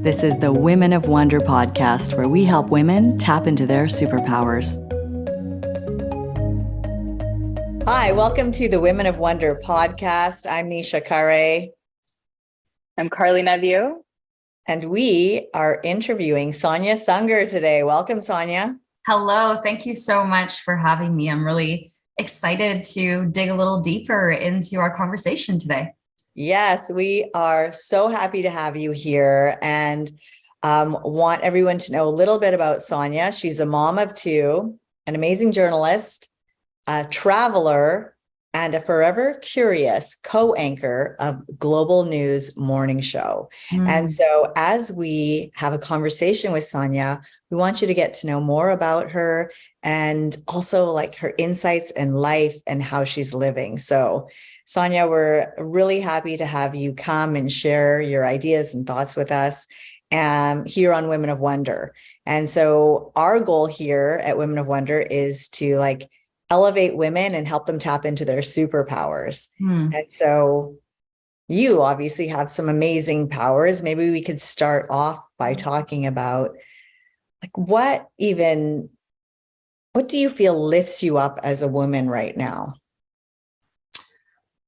This is the Women of Wonder podcast, where we help women tap into their superpowers. Hi, welcome to the Women of Wonder podcast. I'm Nisha Karly. I'm Karly Neville. And we are interviewing Sonia Sunger today. Welcome, Sonia. Hello. Thank you so much for having me. I'm really excited to dig a little deeper into our conversation today. Yes, we are so happy to have you here and want everyone to know a little bit about Sonia. She's a mom of two, an amazing journalist, a traveler, and a forever curious co-anchor of Global News Morning Show. And so as we have a conversation with Sonia, we want you to get to know more about her and also like her insights in life and how she's living. So Sonia, we're really happy to have you come and share your ideas and thoughts with us here on Women of Wonder. And so our goal here at Women of Wonder is to elevate women and help them tap into their superpowers. And so you obviously have some amazing powers. Maybe we could start off by talking about what do you feel lifts you up as a woman right now?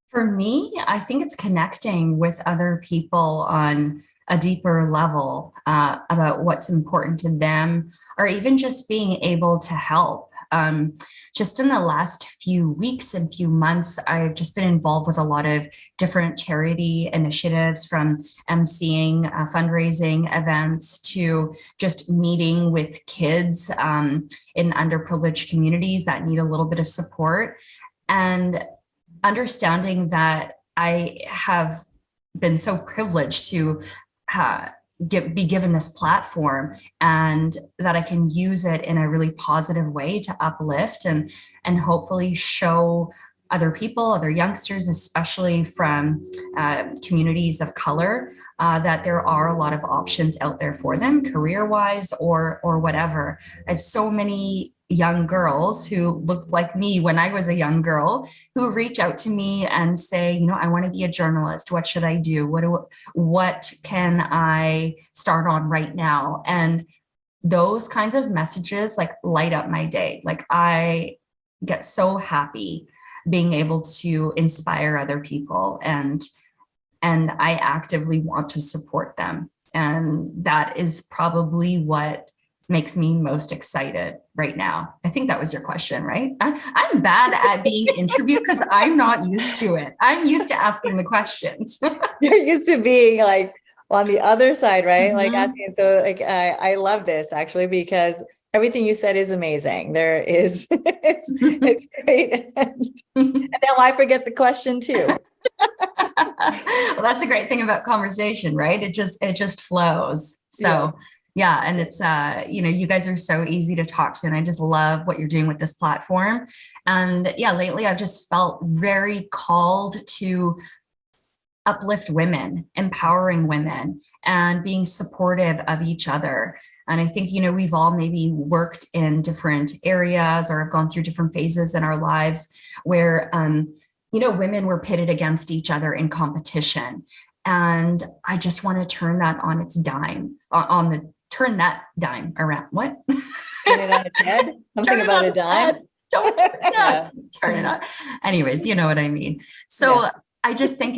For me, I think it's connecting with other people on a deeper level about what's important to them, or even just being able to help. Just in the last few weeks and few months, I've just been involved with a lot of different charity initiatives, from emceeing fundraising events to just meeting with kids in underprivileged communities that need a little bit of support. And understanding that I have been so privileged to be given this platform, and that I can use it in a really positive way to uplift and hopefully show other people, other youngsters, especially from communities of color, that there are a lot of options out there for them, career-wise or whatever. I have so many young girls who looked like me when I was a young girl who reach out to me and say, I want to be a journalist. What should I do? What can I start on right now? And those kinds of messages light up my day. I get so happy being able to inspire other people, and I actively want to support them. And that is probably what makes me most excited right now. I think that was your question, right? I'm bad at being interviewed because I'm not used to it. I'm used to asking the questions. You're used to being on the other side, right? Asking. So I love this actually, because everything you said is amazing. There is, it's great. And now I forget the question too. Well, that's a great thing about conversation, right? It just flows. So yeah. And it's, you guys are so easy to talk to, and I just love what you're doing with this platform. And yeah, lately I've just felt very called to uplift women, empowering women, and being supportive of each other. And I think, we've all maybe worked in different areas or have gone through different phases in our lives where, women were pitted against each other in competition. And I just want to turn that on its dime, turn that dime around. What? Turn it on its head? Something about a dime? Don't turn it on. Turn it on. Anyways, you know what I mean. So yes. I just think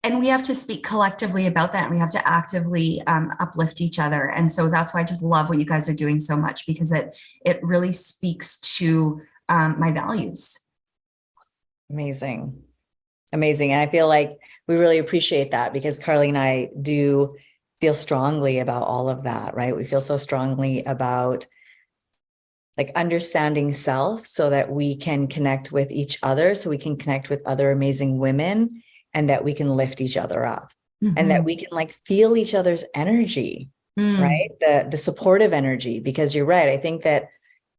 and we have to speak collectively about that, and we have to actively uplift each other. And so that's why I just love what you guys are doing so much, because it really speaks to my values. Amazing. And I feel like we really appreciate that, because Karly and I do feel strongly about all of that, right? We feel so strongly about understanding self so that we can connect with each other, so we can connect with other amazing women, and that we can lift each other up, and that we can feel each other's energy, right? The supportive energy, because you're right. I think that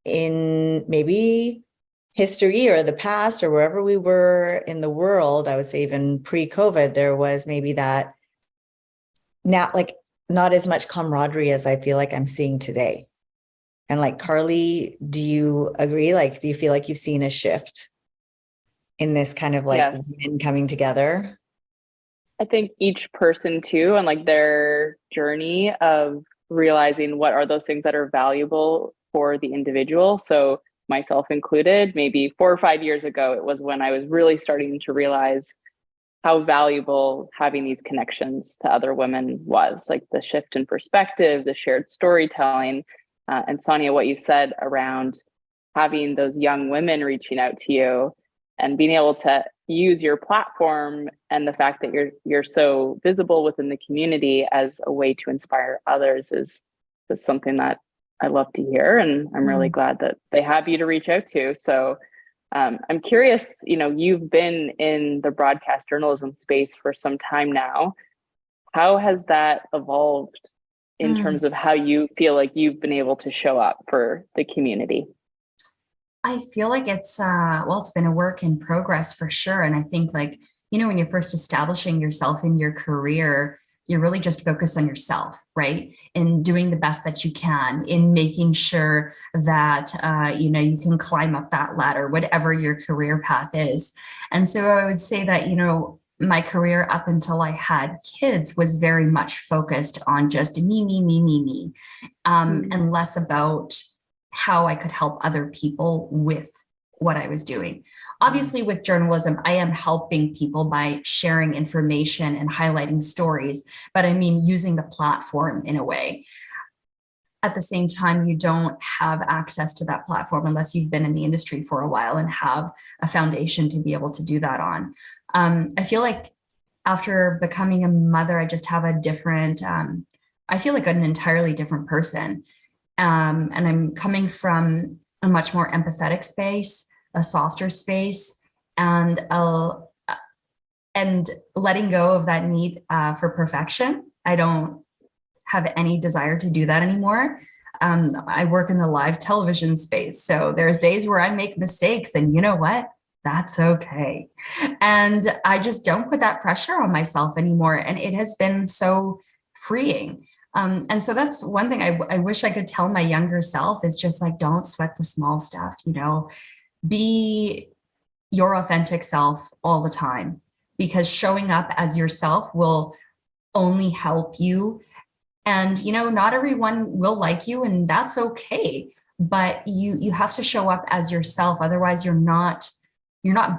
in maybe history or the past or wherever we were in the world, I would say even pre-COVID, there was maybe that now, not as much camaraderie as I feel like I'm seeing today. And Karly, do you agree? Do you feel like you've seen a shift in this kind of Yes. women coming together? I think each person too, and like their journey of realizing what are those things that are valuable for the individual. So myself included, maybe 4 or 5 years ago, it was when I was really starting to realize how valuable having these connections to other women was, like the shift in perspective, the shared storytelling. And Sonia, what you said around having those young women reaching out to you and being able to use your platform and the fact that you're so visible within the community as a way to inspire others is something that I love to hear, and I'm really glad that they have you to reach out to. So I'm curious, you've been in the broadcast journalism space for some time now. How has that evolved in terms of how you feel like you've been able to show up for the community? I feel like it's it's been a work in progress for sure. And I think like, when you're first establishing yourself in your career, you're really just focused on yourself, right? In doing the best that you can, in making sure that you can climb up that ladder, whatever your career path is. And so I would say that, my career up until I had kids was very much focused on just me, and less about how I could help other people with what I was doing. Obviously, with journalism, I am helping people by sharing information and highlighting stories, but I mean, using the platform in a way. At the same time, you don't have access to that platform unless you've been in the industry for a while and have a foundation to be able to do that on. I feel like after becoming a mother, I just have a different, I feel like an entirely different person. And I'm coming from a much more empathetic space, a softer space, and letting go of that need for perfection. I don't have any desire to do that anymore. I work in the live television space, so there's days where I make mistakes, and you know what? That's okay. And I just don't put that pressure on myself anymore, and it has been so freeing. And so that's one thing I wish I could tell my younger self is just like, don't sweat the small stuff, be your authentic self all the time, because showing up as yourself will only help you. And, not everyone will like you, and that's okay. But you have to show up as yourself. Otherwise, you're not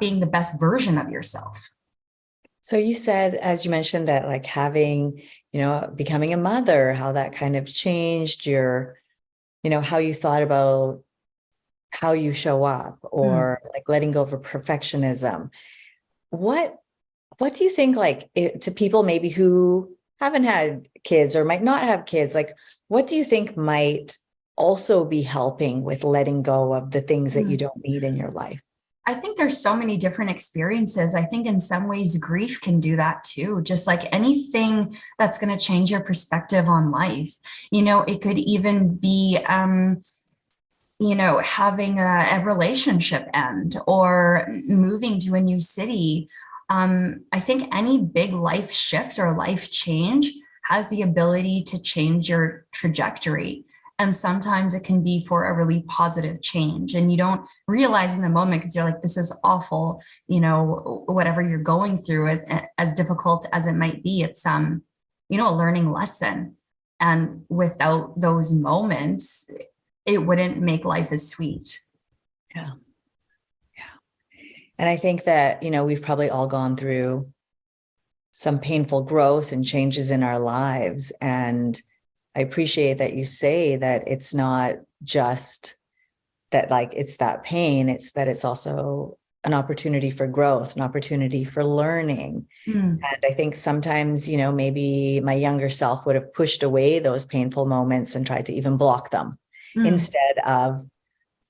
being the best version of yourself. So you said, as you mentioned, that like having, becoming a mother, how that kind of changed your, how you thought about how you show up, or like letting go of perfectionism. What do you think, like to people maybe who haven't had kids or might not have kids, like what do you think might also be helping with letting go of the things that you don't need in your life? I think there's so many different experiences. I think in some ways grief can do that too. Just like anything that's going to change your perspective on life. It could even be, having a relationship end or moving to a new city. I think any big life shift or life change has the ability to change your trajectory. And sometimes it can be for a really positive change, and you don't realize in the moment because you're like, this is awful, whatever you're going through, as difficult as it might be, it's a learning lesson. And without those moments, it wouldn't make life as sweet. Yeah. And I think that, we've probably all gone through some painful growth and changes in our lives. And I appreciate that you say that it's not just that, like, it's that pain, it's that it's also an opportunity for growth, an opportunity for learning. And I think sometimes, maybe my younger self would have pushed away those painful moments and tried to even block them instead of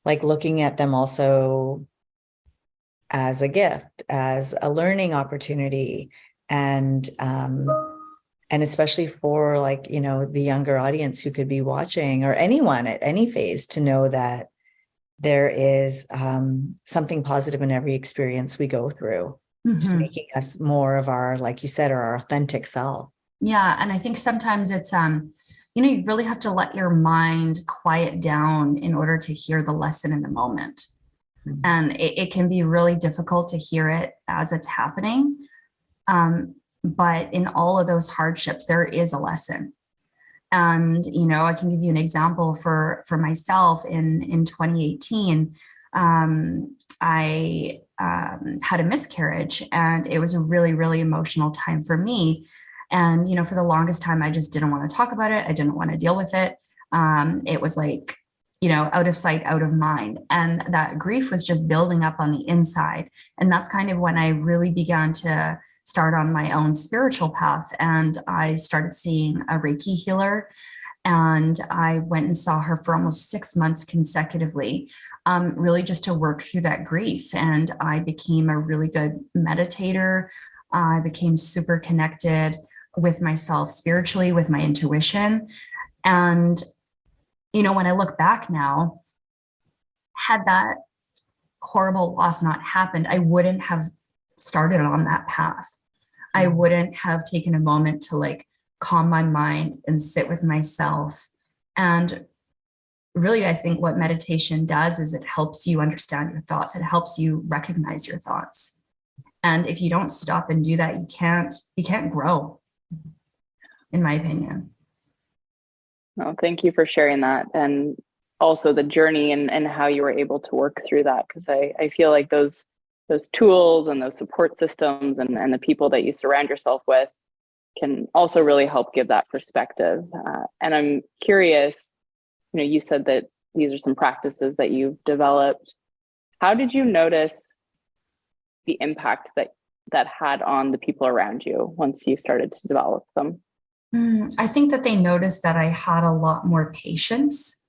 like looking at them also as a gift, as a learning opportunity. And especially for like, the younger audience who could be watching, or anyone at any phase, to know that there is something positive in every experience we go through, just making us more of our, like you said, our authentic self. Yeah. And I think sometimes it's, you really have to let your mind quiet down in order to hear the lesson in the moment. And it can be really difficult to hear it as it's happening. But in all of those hardships, there is a lesson. And, I can give you an example for myself in 2018. I had a miscarriage, and it was a really, really emotional time for me. And, for the longest time, I just didn't want to talk about it. I didn't want to deal with it. It was like, out of sight, out of mind. And that grief was just building up on the inside. And that's kind of when I really began to start on my own spiritual path. And I started seeing a Reiki healer. And I went and saw her for almost 6 months consecutively, really just to work through that grief. And I became a really good meditator. I became super connected with myself spiritually, with my intuition. And, when I look back now, had that horrible loss not happened, I wouldn't have started on that path. I wouldn't have taken a moment to like calm my mind and sit with myself. And really, I think what meditation does is it helps you understand your thoughts. It helps you recognize your thoughts. And if you don't stop and do that, you can't grow, in my opinion. Well, thank you for sharing that. And also the journey and how you were able to work through that. Because I feel like those tools and those support systems and the people that you surround yourself with can also really help give that perspective. And I'm curious, you said that these are some practices that you've developed. How did you notice the impact that had on the people around you once you started to develop them? I think that they noticed that I had a lot more patience.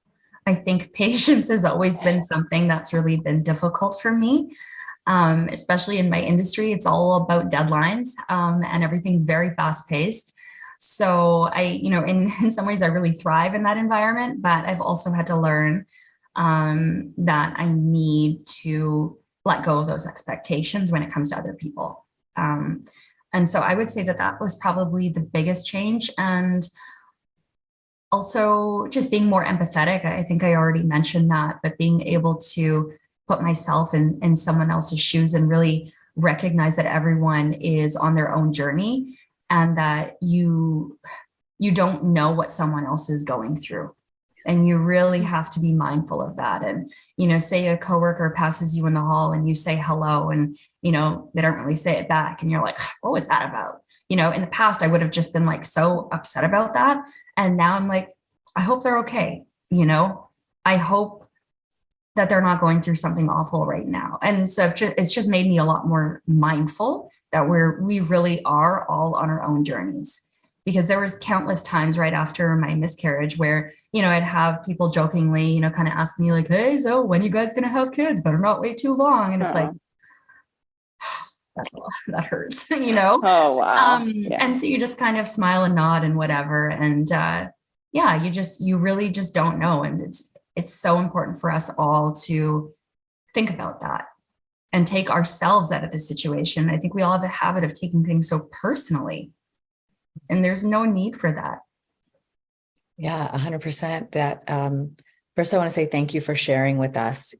I think patience has always been something that's really been difficult for me, especially in my industry. It's all about deadlines, and everything's very fast paced. So in some ways I really thrive in that environment, but I've also had to learn that I need to let go of those expectations when it comes to other people. And so I would say that was probably the biggest change. And also just being more empathetic. I think I already mentioned that, but being able to put myself in someone else's shoes and really recognize that everyone is on their own journey, and that you don't know what someone else is going through. And you really have to be mindful of that. And, say a coworker passes you in the hall and you say hello, and, they don't really say it back. And you're like, what was that about? In the past, I would have just been like so upset about that. And now I'm like, I hope they're okay. I hope that they're not going through something awful right now. And so it's just made me a lot more mindful that we really are all on our own journeys. Because there was countless times right after my miscarriage where, I'd have people jokingly, kind of ask me like, hey, so when are you guys going to have kids? Better not wait too long. And it's like, that's a lot, that hurts, Oh, wow. Yeah. And so you just kind of smile and nod and whatever. And you really just don't know. And it's so important for us all to think about that and take ourselves out of the situation. I think we all have a habit of taking things so personally. And there's no need for that. Yeah, 100%. That first, I want to say thank you for sharing with us,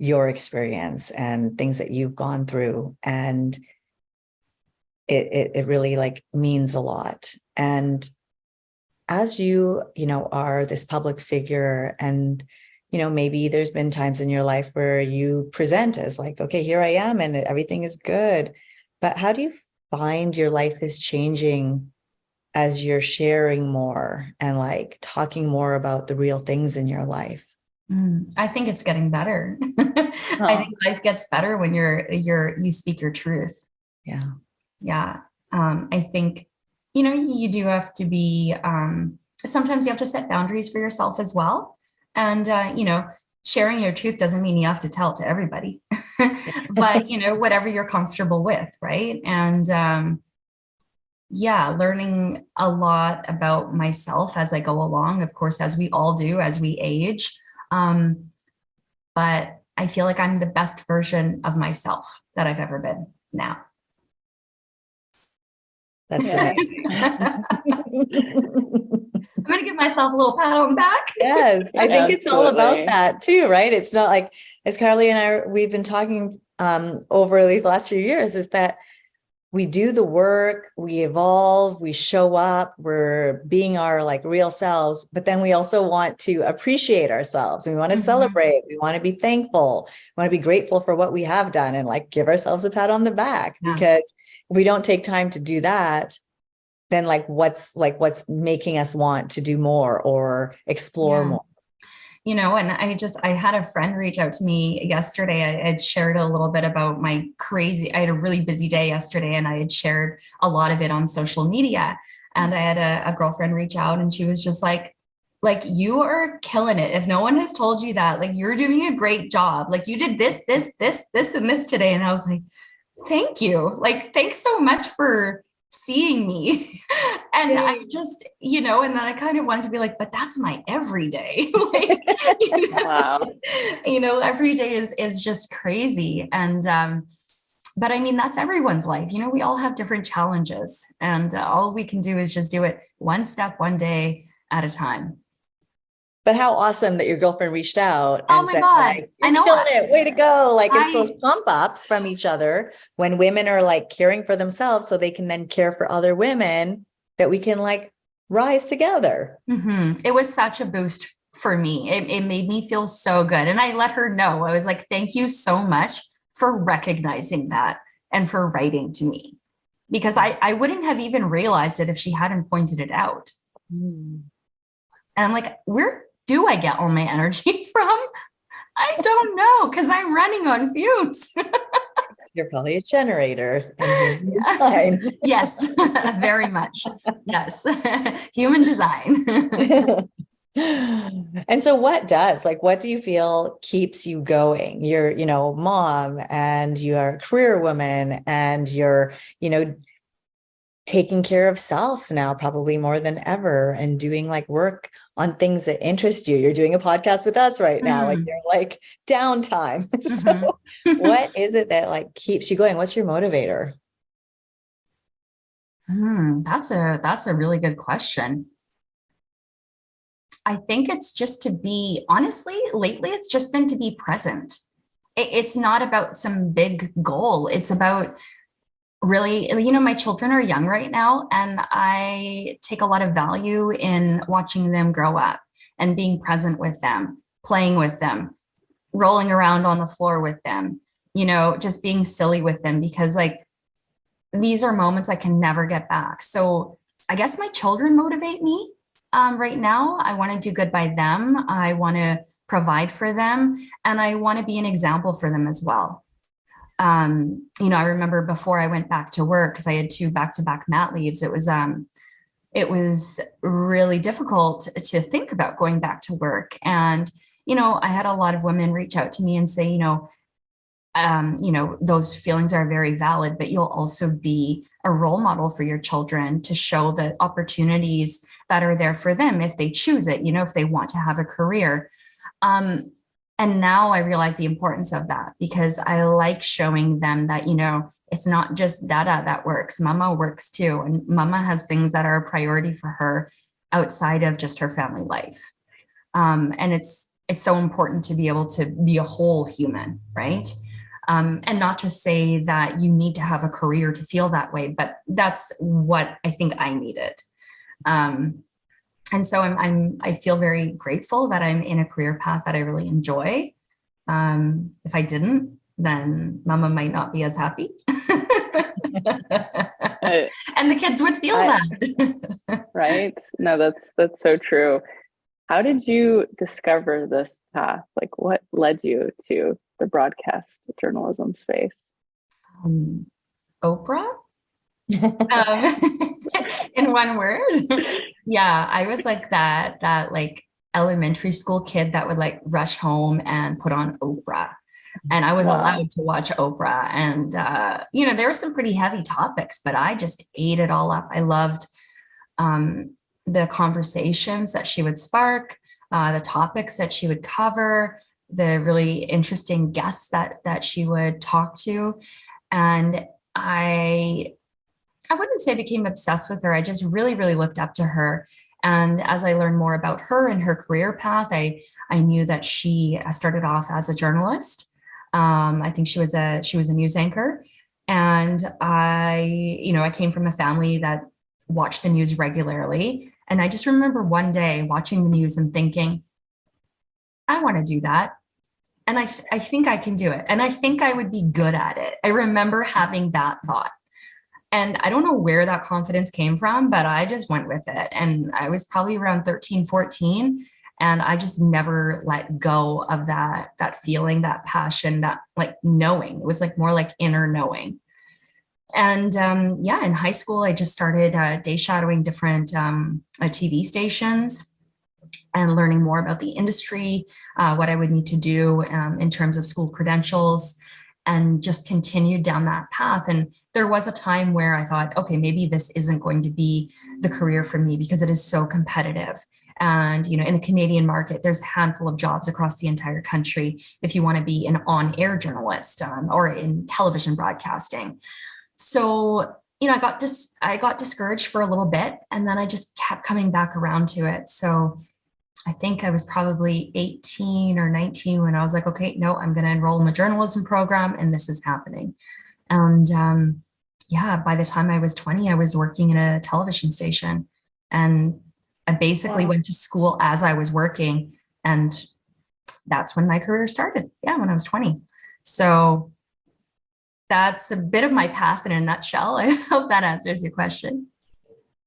your experience and things that you've gone through. And it really like means a lot. And as you are this public figure, and maybe there's been times in your life where you present as like, okay, here I am and everything is good. But how do you find your life is changing as you're sharing more and like talking more about the real things in your life? I think it's getting better. I think life gets better when you speak your truth. Yeah. Yeah. I think, you do have to be, sometimes you have to set boundaries for yourself as well. And, sharing your truth doesn't mean you have to tell it to everybody, but, whatever you're comfortable with. Right. And, learning a lot about myself as I go along, of course, as we all do, as we age. But I feel like I'm the best version of myself that I've ever been now. That's it. I'm going to give myself a little pat on the back. Yes, I think it's all about that too, right? It's not like, as Karly and we've been talking over these last few years, is that we do the work, we evolve, we show up, we're being our like real selves, but then we also want to appreciate ourselves. We want to celebrate, we want to be thankful, we want to be grateful for what we have done and like give ourselves a pat on the back. Yeah. Because if we don't take time to do that, then what's making us want to do more or explore more? And I had a friend reach out to me yesterday. I had shared a little bit about I had a really busy day yesterday, and I had shared a lot of it on social media. And I had a girlfriend reach out, and she was just like, you are killing it. If no one has told you that, like, you're doing a great job. Like, you did this, and this today. And I was like, thank you. Like, thanks so much for seeing me. And I just, and then I kind of wanted to be like, but that's my everyday. Like, Wow. Every day is just crazy. And, but I mean, that's everyone's life. We all have different challenges, and all we can do is just do it one step, one day at a time. But how awesome that your girlfriend reached out and my said, God, like, I you're know killing it. Way to go. Like, it's those pump ups from each other when women are like caring for themselves so they can then care for other women, that we can like rise together. It was such a boost for me. It made me feel so good. And I let her know. I was like, thank you so much for recognizing that and for writing to me, because I wouldn't have even realized it if she hadn't pointed it out. And I'm like, where do I get all my energy from? I don't know, because I'm running on fumes. You're probably a generator in human design. Yes, very much. Yes. Human design. And so what do you feel keeps you going? You're, mom, and you're a career woman, and you're, taking care of self now, probably more than ever, and doing like work on things that interest you. You're doing a podcast with us right now. Like, you're like downtime. So what is it that like keeps you going? What's your motivator? That's a really good question. I think it's just to be, honestly, lately, it's just been to be present. It's not about some big goal. It's about really, my children are young right now, and I take a lot of value in watching them grow up and being present with them, playing with them, rolling around on the floor with them, just being silly with them, because like, these are moments I can never get back. So I guess my children motivate me. Right now, I want to do good by them. I want to provide for them, and I want to be an example for them as well. I remember before I went back to work, because I had 2 back-to-back mat leaves, it was really difficult to think about going back to work. And, I had a lot of women reach out to me and say, those feelings are very valid, but you'll also be a role model for your children to show the opportunities that are there for them if they choose it, if they want to have a career. And now I realize the importance of that, because I like showing them that, it's not just dada that works. Mama works too. And mama has things that are a priority for her outside of just her family life. And it's so important to be able to be a whole human, right? And not to say that you need to have a career to feel that way, but that's what I think I needed. And so I feel very grateful that I'm in a career path that I really enjoy. If I didn't, then mama might not be as happy. And the kids would feel that. Right? No, that's so true. How did you discover this path? Like, what led you to the broadcast journalism space? Oprah? In one word. Yeah, I was like that like elementary school kid that would like rush home and put on Oprah, and I was allowed to watch Oprah. And there were some pretty heavy topics, but I just ate it all up. I loved the conversations that she would spark, the topics that she would cover, the really interesting guests that she would talk to. And I wouldn't say I became obsessed with her. I just really, really looked up to her. And as I learned more about her and her career path, I knew that she started off as a journalist. I think she was a news anchor. And I came from a family that watched the news regularly. And I just remember one day watching the news and thinking, I want to do that. And I think I can do it. And I think I would be good at it. I remember having that thought. And I don't know where that confidence came from, but I just went with it. And I was probably around 13, 14. And I just never let go of that feeling, that passion, that like knowing. It was like more like inner knowing. And yeah, in high school, I just started day shadowing different TV stations and learning more about the industry, what I would need to do in terms of school credentials, and just continued down that path. And there was a time where I thought, okay, maybe this isn't going to be the career for me because it is so competitive. And, in the Canadian market, there's a handful of jobs across the entire country if you want to be an on-air journalist or in television broadcasting. So, I got discouraged for a little bit, and then I just kept coming back around to it. So I think I was probably 18 or 19 when I was like, okay, no, I'm going to enroll in the journalism program, and this is happening. And yeah, by the time I was 20, I was working in a television station, and I basically went to school as I was working. And that's when my career started. Yeah, when I was 20. So that's a bit of my path in a nutshell. I hope that answers your question.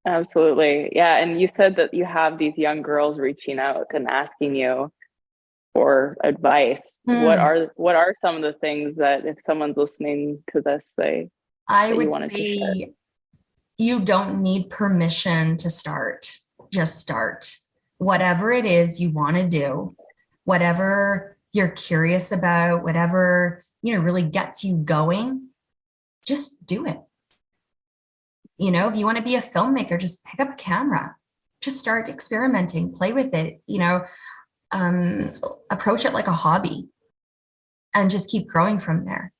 Absolutely. Yeah. And you said that you have these young girls reaching out and asking you for advice. What are some of the things that if someone's listening to this, I that would you wanted to share? say you don't need permission to start. Just start. Whatever it is you want to do, whatever you're curious about, whatever, really gets you going, just do it. If you want to be a filmmaker, just pick up a camera, just start experimenting, play with it, approach it like a hobby and just keep growing from there.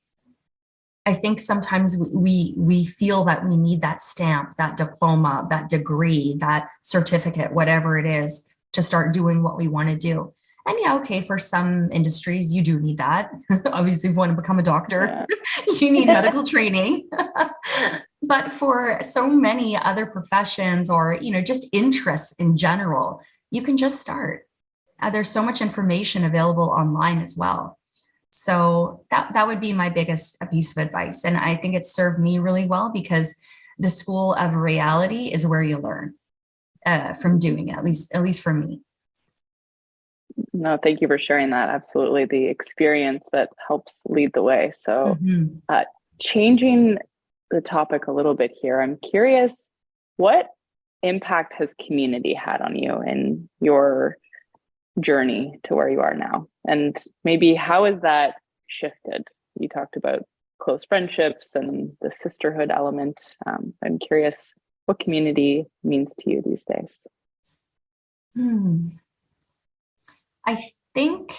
I think sometimes we feel that we need that stamp, that diploma, that degree, that certificate, whatever it is, to start doing what we want to do. And yeah, okay, for some industries, you do need that. Obviously, if you want to become a doctor, you need medical training. But for so many other professions or, just interests in general, you can just start. There's so much information available online as well. So that would be my biggest piece of advice. And I think it served me really well because the school of reality is where you learn from doing it, at least for me. No, thank you for sharing that. Absolutely. The experience that helps lead the way. So changing the topic a little bit here, I'm curious, what impact has community had on you in your journey to where you are now? And maybe how has that shifted? You talked about close friendships and the sisterhood element. I'm curious what community means to you these days. I think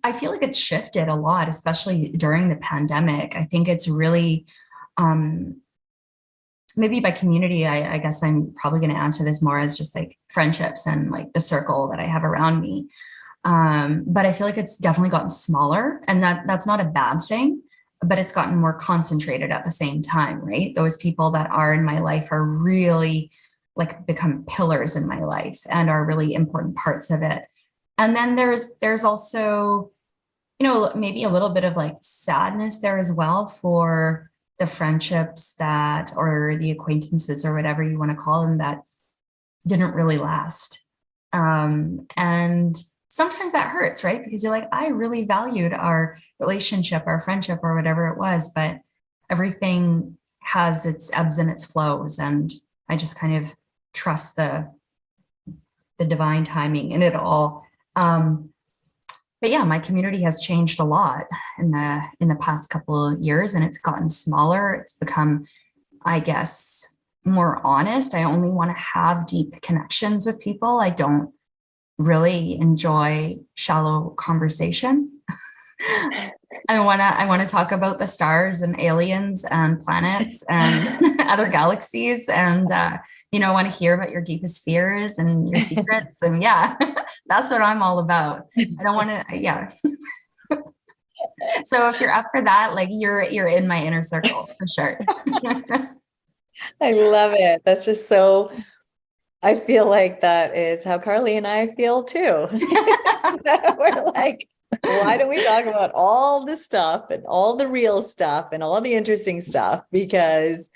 I feel like it's shifted a lot, especially during the pandemic. I think it's really, maybe by community, I guess I'm probably going to answer this more as just like friendships and like the circle that I have around me. But I feel like it's definitely gotten smaller, and that's not a bad thing, but it's gotten more concentrated at the same time, right? Those people that are in my life are really like become pillars in my life and are really important parts of it. And then there's also, maybe a little bit of like sadness there as well for the friendships or the acquaintances or whatever you want to call them that didn't really last. And sometimes that hurts, right? Because you're like, I really valued our relationship, our friendship, or whatever it was, but everything has its ebbs and its flows. And I just kind of trust the divine timing in it all. But yeah, my community has changed a lot in the past couple of years, and it's gotten smaller. It's become, I guess, more honest. I only want to have deep connections with people. I don't really enjoy shallow conversation. I want to talk about the stars and aliens and planets and other galaxies, and I want to hear about your deepest fears and your secrets. And yeah, that's what I'm all about. I don't want to, yeah. So if you're up for that, like you're in my inner circle for sure. I love it. That's just so, I feel like that is how Carly and I feel too. We're like, why don't we talk about all the stuff and all the real stuff and all the interesting stuff? Because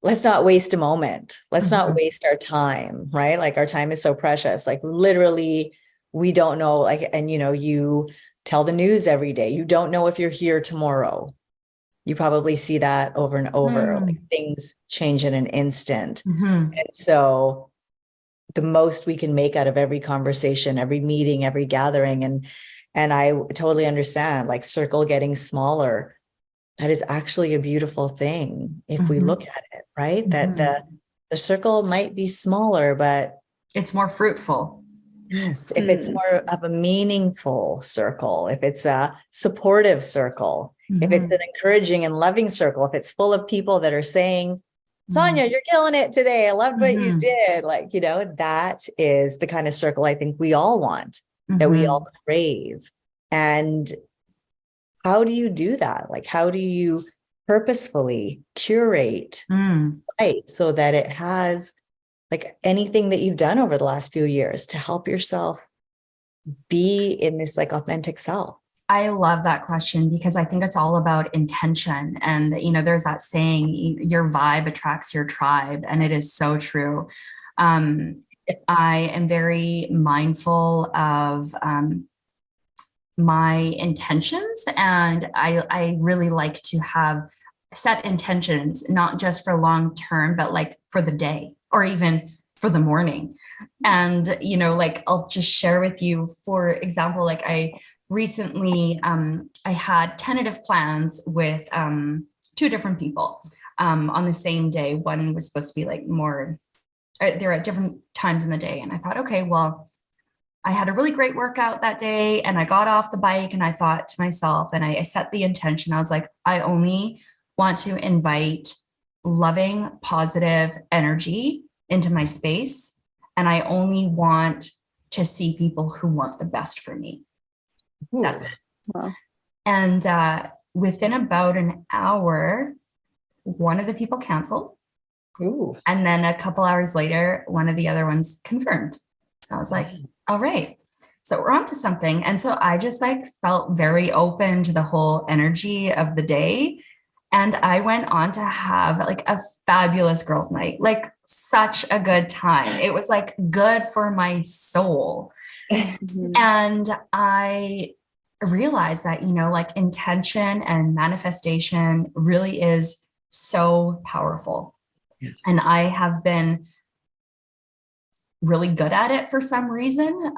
let's not waste a moment. Let's not waste our time, right? Like our time is so precious. Like literally, we don't know, like, and you tell the news every day. You don't know if you're here tomorrow. You probably see that over and over. Like things change in an instant. And so the most we can make out of every conversation, every meeting, every gathering. And I totally understand, like circle getting smaller. That is actually a beautiful thing if we look at it, right? That the circle might be smaller, but it's more fruitful. yes, if it's more of a meaningful circle, if it's a supportive circle, if it's an encouraging and loving circle, if it's full of people that are saying, Sonia, you're killing it today. I loved what you did. Like, that is the kind of circle I think we all want, that we all crave. And how do you do that? Like, how do you purposefully curate life so that it has like anything that you've done over the last few years to help yourself be in this like authentic self? I love that question because I think it's all about intention. And, there's that saying, your vibe attracts your tribe. And it is so true. I am very mindful of my intentions. And I really like to have set intentions, not just for long term, but like for the day or even for the morning. And, like I'll just share with you, for example, like I recently, I had tentative plans with two different people on the same day. One was supposed to be like more, they're at different times in the day. And I thought, okay, well, I had a really great workout that day and I got off the bike and I thought to myself, and I set the intention. I was like, I only want to invite loving, positive energy into my space. And I only want to see people who want the best for me. Ooh. That's it. Wow. And within about an hour, one of the people canceled. Ooh. And then a couple hours later, one of the other ones confirmed. So I was like, all right, so we're on to something. And so I just like felt very open to the whole energy of the day. And I went on to have like a fabulous girls' night, like such a good time. It was like good for my soul. And I realized that, like intention and manifestation really is so powerful. Yes. And I have been really good at it for some reason.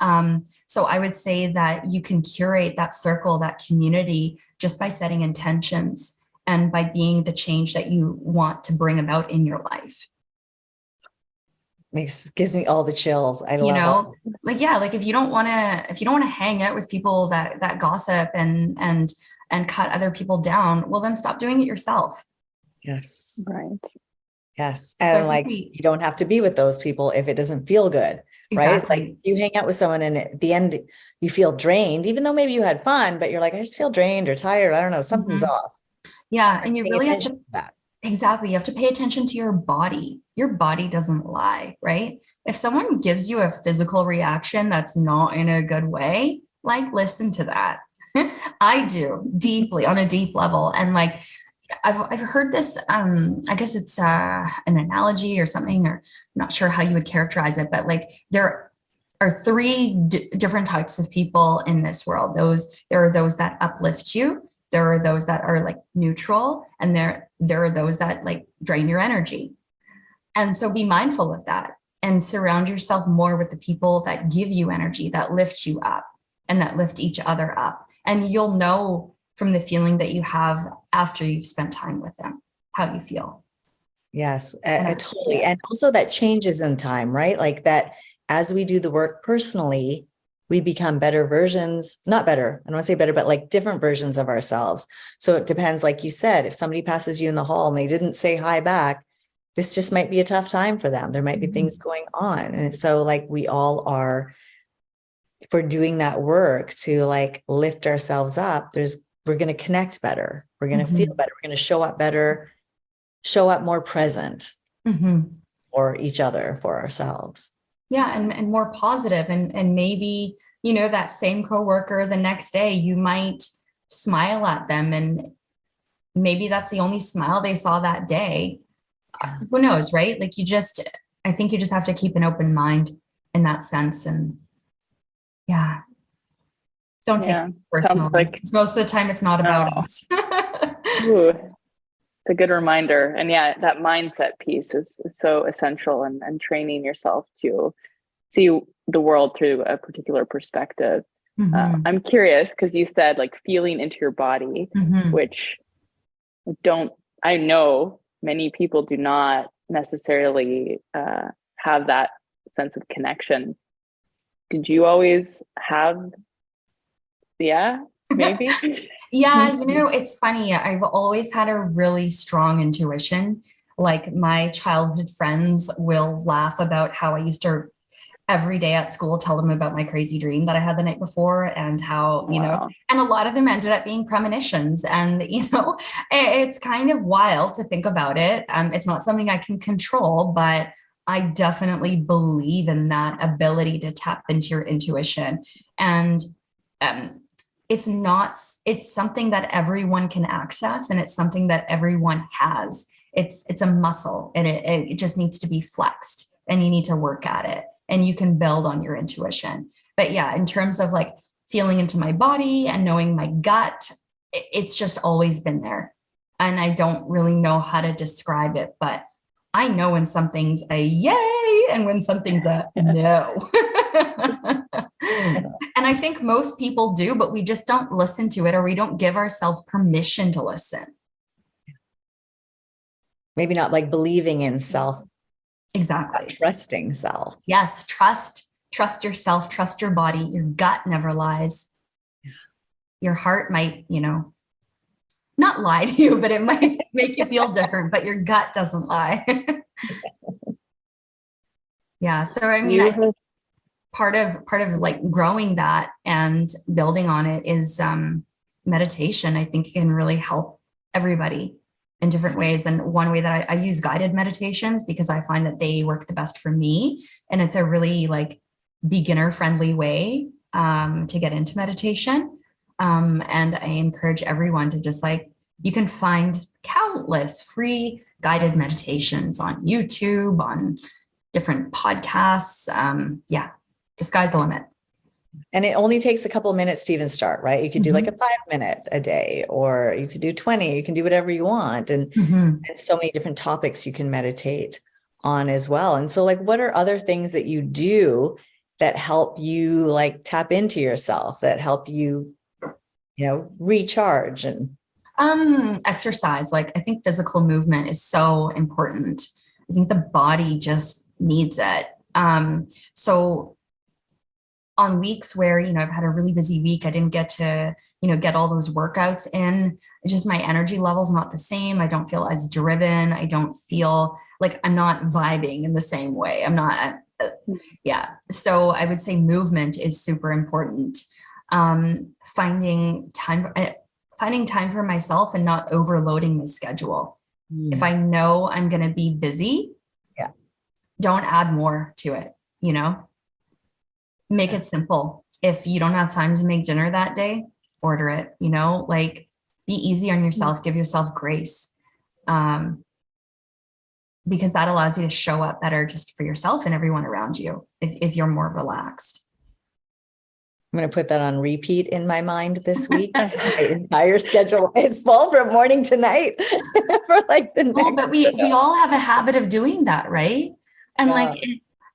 So I would say that you can curate that circle, that community, just by setting intentions and by being the change that you want to bring about in your life. Gives me all the chills. I love it. Like, yeah, like if you don't want to hang out with people that gossip and cut other people down, well, then stop doing it yourself. Yes. Right. Yes. And So like, you don't have to be with those people if it doesn't feel good, right? It's like you hang out with someone and at the end you feel drained, even though maybe you had fun, but you're like, I just feel drained or tired. I don't know, something's off. Yeah. Like, and you really have to that. Exactly. You have to pay attention to your body. Your body doesn't lie, right? If someone gives you a physical reaction that's not in a good way, like listen to that. I do deeply on a deep level. And like, I've heard this, I guess it's an analogy or something, or I'm not sure how you would characterize it, but like there are three different types of people in this world. There are those that uplift you. There are those that are like neutral, and there are those that like drain your energy. And so be mindful of that and surround yourself more with the people that give you energy, that lift you up and that lift each other up. And you'll know from the feeling that you have after you've spent time with them, how you feel. Yes, totally. And also that changes in time, right? Like that as we do the work personally, we become better versions, not better, I don't want to say better, but like different versions of ourselves. So it depends, like you said, if somebody passes you in the hall and they didn't say hi back, this just might be a tough time for them. There might be things going on. And so like we all are, if we're doing that work to like lift ourselves up, there's we're going to connect better. We're going to Mm-hmm. feel better. We're going to show up better, show up more present Mm-hmm. for each other, for ourselves. Yeah, and more positive, and maybe, you know, that same coworker the next day, you might smile at them, and maybe that's the only smile they saw that day. Who knows, right? Like I think you just have to keep an open mind in that sense. And yeah, don't take it personally. Sounds like, Because most of the time it's not about us. ooh, it's a good reminder. And yeah, that mindset piece is so essential, and training yourself to see the world through a particular perspective. Mm-hmm. I'm curious, because you said like feeling into your body, Mm-hmm. which I know many people do not necessarily have that sense of connection. Did you always have, maybe? Yeah, you know, it's funny. I've always had a really strong intuition. Like my childhood friends will laugh about how I used to every day at school tell them about my crazy dream that I had the night before, and how, you know, and a lot of them ended up being premonitions. And, you know, it's kind of wild to think about it. It's not something I can control, but I definitely believe in that ability to tap into your intuition. And it's something that everyone can access, and it's something that everyone has. It's a muscle, and it just needs to be flexed, and you need to work at it, and you can build on your intuition. But yeah, in terms of like feeling into my body and knowing my gut, it's just always been there. And I don't really know how to describe it, but I know when something's a yay and when something's a no. And I think most people do, but we just don't listen to it, or we don't give ourselves permission to listen. Maybe not like believing in self. Exactly. Trusting self. Yes. Trust yourself, trust your body. Your gut never lies. Your heart might, you know, not lie to you, but it might make you feel different, but your gut doesn't lie. Yeah. So, I mean, I think part of like growing that and building on it is meditation. I think can really help everybody in different ways. And one way that I use guided meditations, because I find that they work the best for me. And it's a really like beginner friendly way to get into meditation. And I encourage everyone to just like, you can find countless free guided meditations on YouTube, on different podcasts. Yeah, the sky's the limit. And it only takes a couple of minutes to even start, right? You could do like a 5-minute a day, or you could do 20, you can do whatever you want. And so many different topics you can meditate on as well. And so like, what are other things that you do that help you like tap into yourself, that help you, you know, recharge? And exercise. Like I think physical movement is so important. I think the body just needs it. So on weeks where, you know, I've had a really busy week, I didn't get to, you know, get all those workouts in. It's just my energy level's not the same. I don't feel as driven. I don't feel like I'm not vibing in the same way. I'm not, yeah. So I would say movement is super important. Finding time for myself and not overloading my schedule. If I know I'm going to be busy, don't add more to it, you know? Make it simple. If you don't have time to make dinner that day, order it, you know, like be easy on yourself, give yourself grace. Because that allows you to show up better just for yourself and everyone around you if you're more relaxed. I'm going to put that on repeat in my mind this week. My entire schedule is full from morning to night for like the next. But we all have a habit of doing that, right? And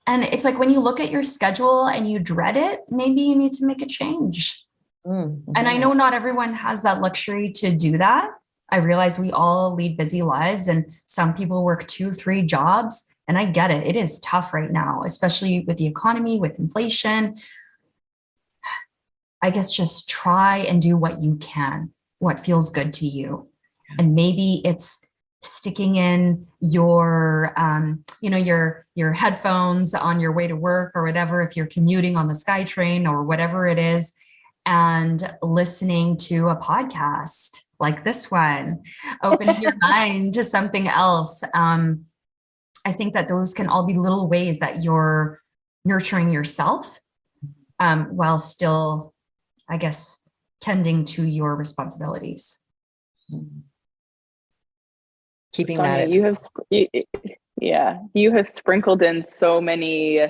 and it's like when you look at your schedule and you dread it, maybe you need to make a change. And I know not everyone has that luxury to do that. I realize we all lead busy lives, and some people work 2-3 jobs. And I get it. It is tough right now, especially with the economy, with inflation. I guess just try and do what you can, what feels good to you. And maybe it's sticking in your, you know, your headphones on your way to work or whatever, if you're commuting on the SkyTrain or whatever it is, and listening to a podcast like this one, opening your mind to something else. I think that those can all be little ways that you're nurturing yourself while still, I guess, tending to your responsibilities. Keeping Sonia, that. you have sprinkled in so many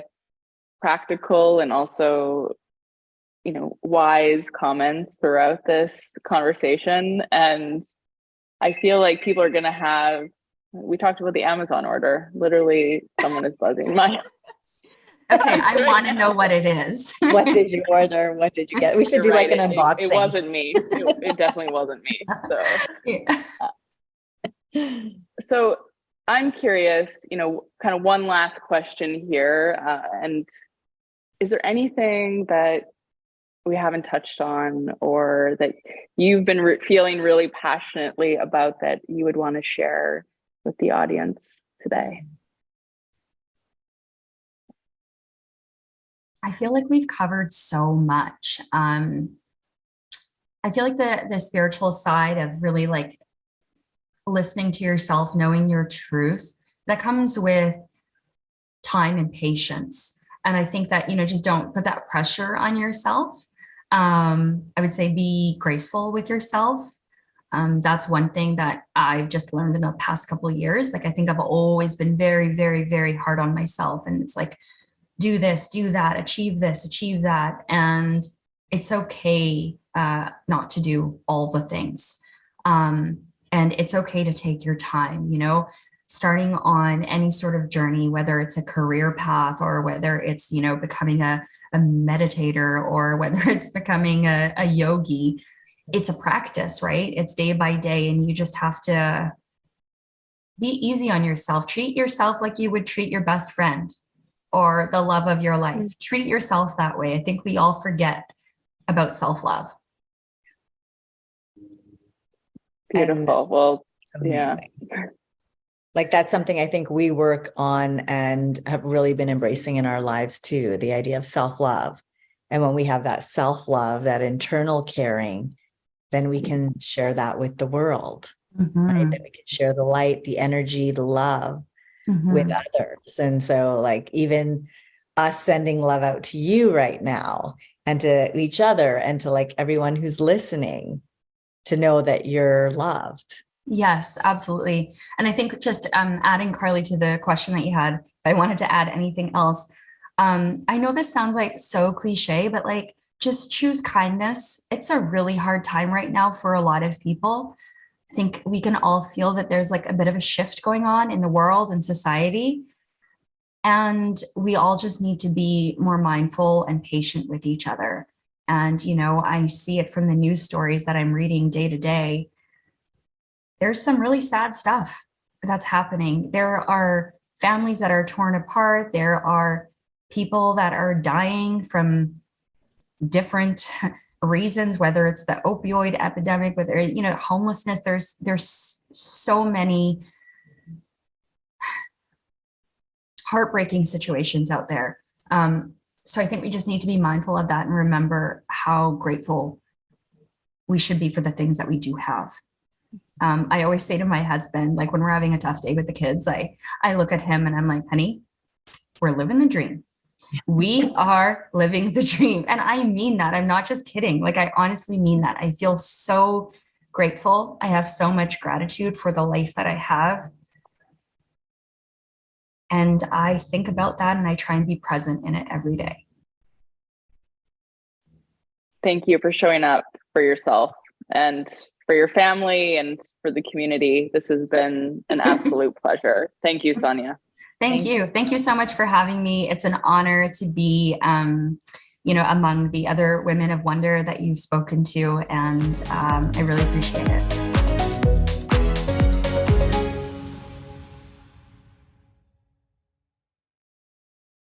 practical and also, wise comments throughout this conversation. And I feel like people are going to we talked about the Amazon order. Literally, someone is buzzing my. Okay, I want to know what it is. What did you order? What did you get? We should do like an unboxing. It wasn't me. It definitely wasn't me. So I'm curious, kind of one last question here. And is there anything that we haven't touched on or that you've been feeling really passionately about that you would want to share with the audience today? I feel like we've covered so much. I feel like the spiritual side of really like listening to yourself, knowing your truth, that comes with time and patience. And I think that, just don't put that pressure on yourself. I would say be graceful with yourself. That's one thing that I've just learned in the past couple of years. Like, I think I've always been very, very, very hard on myself. And it's like, do this, do that, achieve this, achieve that. And it's okay not to do all the things. And it's okay to take your time, starting on any sort of journey, whether it's a career path or whether it's, becoming a meditator or whether it's becoming a yogi. It's a practice, right? It's day by day. And you just have to be easy on yourself. Treat yourself like you would treat your best friend or the love of your life. Treat yourself that way. I think we all forget about self-love. Beautiful. Well, yeah. Like, that's something I think we work on and have really been embracing in our lives too, the idea of self-love. And when we have that self-love, that internal caring, then we can share that with the world, right? That we can share the light, the energy, the love with others. And so like even us sending love out to you right now and to each other and to like everyone who's listening to know that you're loved. Yes, absolutely. And I think just adding, Karly, to the question that you had, if I wanted to add anything else, I know this sounds like so cliche, but like, just choose kindness. It's a really hard time right now for a lot of people. I think we can all feel that there's like a bit of a shift going on in the world and society. And we all just need to be more mindful and patient with each other. And, I see it from the news stories that I'm reading day to day. There's some really sad stuff that's happening. There are families that are torn apart. There are people that are dying from different reasons, whether it's the opioid epidemic, whether, homelessness. There's so many heartbreaking situations out there. So I think we just need to be mindful of that and remember how grateful we should be for the things that we do have. I always say to my husband, like when we're having a tough day with the kids, I look at him and I'm like, honey, we're living the dream. We are living the dream. And I mean that. I'm not just kidding. Like, I honestly mean that. I feel so grateful. I have so much gratitude for the life that I have. And I think about that and I try and be present in it every day. Thank you for showing up for yourself and for your family and for the community. This has been an absolute pleasure. Thank you, Sonia. Thank you. Thank you so much for having me. It's an honor to be, among the other women of wonder that you've spoken to, and I really appreciate it.